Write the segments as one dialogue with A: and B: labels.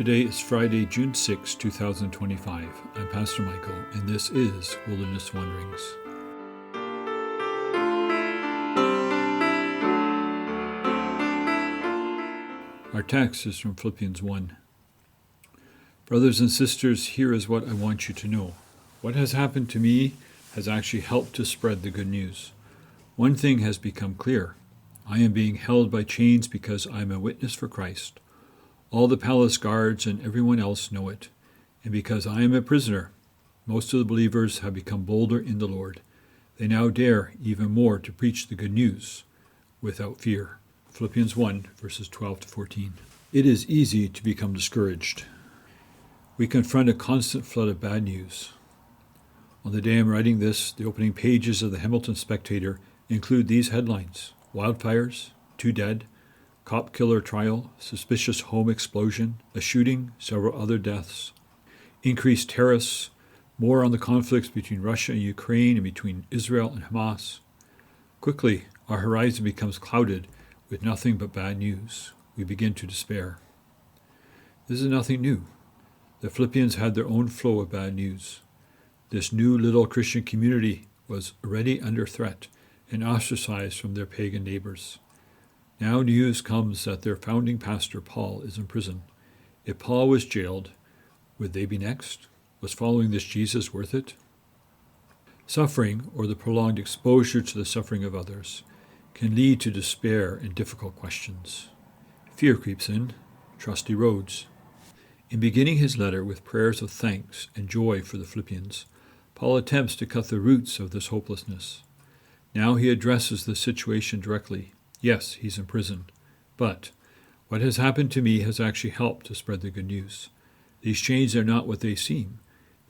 A: Today is Friday, June 6, 2025. I'm Pastor Michael, and this is Wilderness Wanderings. Our text is from Philippians 1. Brothers and sisters, here is what I want you to know. What has happened to me has actually helped to spread the good news. One thing has become clear. I am being held by chains because I am a witness for Christ. All the palace guards and everyone else know it. And because I am a prisoner, most of the believers have become bolder in the Lord. They now dare even more to preach the good news without fear. Philippians 1, verses 12 to 14. It is easy to become discouraged. We confront a constant flood of bad news. On the day I'm writing this, the opening pages of the Hamilton Spectator include these headlines: wildfires, 2 dead, cop killer trial, suspicious home explosion, a shooting, several other deaths, increased tariffs, more on the conflicts between Russia and Ukraine and between Israel and Hamas. Quickly, our horizon becomes clouded with nothing but bad news. We begin to despair. This is nothing new. The Philippians had their own flow of bad news. This new little Christian community was already under threat and ostracized from their pagan neighbors. Now news comes that their founding pastor, Paul, is in prison. If Paul was jailed, would they be next? Was following this Jesus worth it? Suffering, or the prolonged exposure to the suffering of others, can lead to despair and difficult questions. Fear creeps in, trusty roads. In beginning his letter with prayers of thanks and joy for the Philippians, Paul attempts to cut the roots of this hopelessness. Now he addresses the situation directly. Yes, he's in prison, but what has happened to me has actually helped to spread the good news. These chains are not what they seem.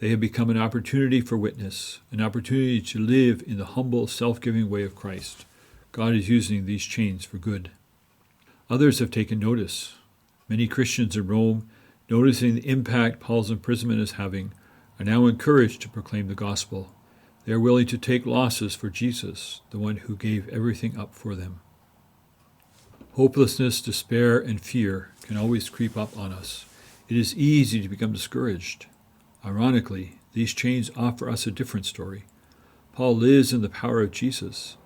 A: They have become an opportunity for witness, an opportunity to live in the humble, self-giving way of Christ. God is using these chains for good. Others have taken notice. Many Christians in Rome, noticing the impact Paul's imprisonment is having, are now encouraged to proclaim the gospel. They are willing to take losses for Jesus, the one who gave everything up for them. Hopelessness, despair, and fear can always creep up on us. It is easy to become discouraged. Ironically, these chains offer us a different story. Paul lives in the power of Jesus,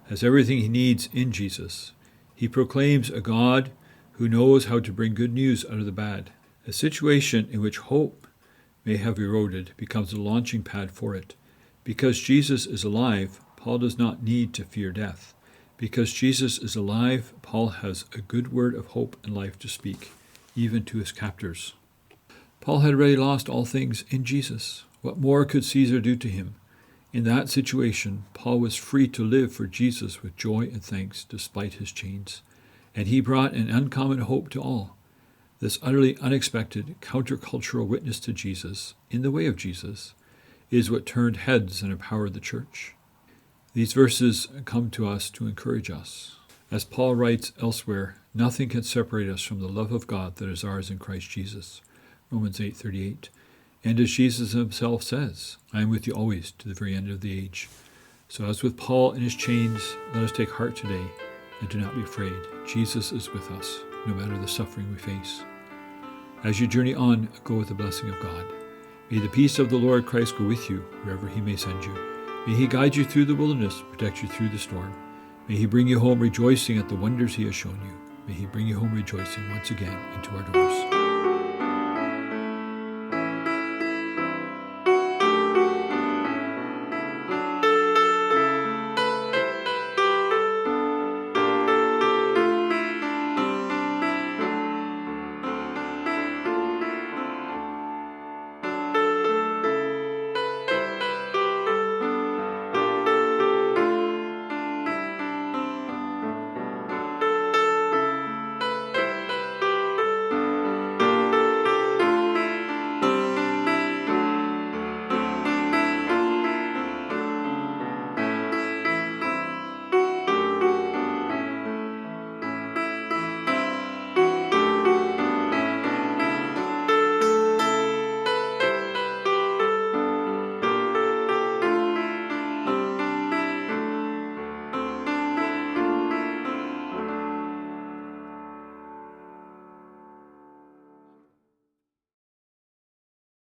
A: has everything he needs in Jesus. He proclaims a God who knows how to bring good news out of the bad. A situation in which hope may have eroded becomes a launching pad for it. Because Jesus is alive, Paul does not need to fear death. Because Jesus is alive, Paul has a good word of hope and life to speak, even to his captors. Paul had already lost all things in Jesus. What more could Caesar do to him? In that situation, Paul was free to live for Jesus with joy and thanks despite his chains. And he brought an uncommon hope to all. This utterly unexpected, countercultural witness to Jesus, in the way of Jesus, is what turned heads and empowered the church. These verses come to us to encourage us. As Paul writes elsewhere, nothing can separate us from the love of God that is ours in Christ Jesus. Romans 8:38. And as Jesus himself says, I am with you always to the very end of the age. So as with Paul in his chains, let us take heart today and do not be afraid. Jesus is with us, no matter the suffering we face. As you journey on, go with the blessing of God. May the peace of the Lord Christ go with you wherever he may send you. May he guide you through the wilderness, protect you through the storm. May he bring you home rejoicing at the wonders he has shown you. May he bring you home rejoicing once again into our doors.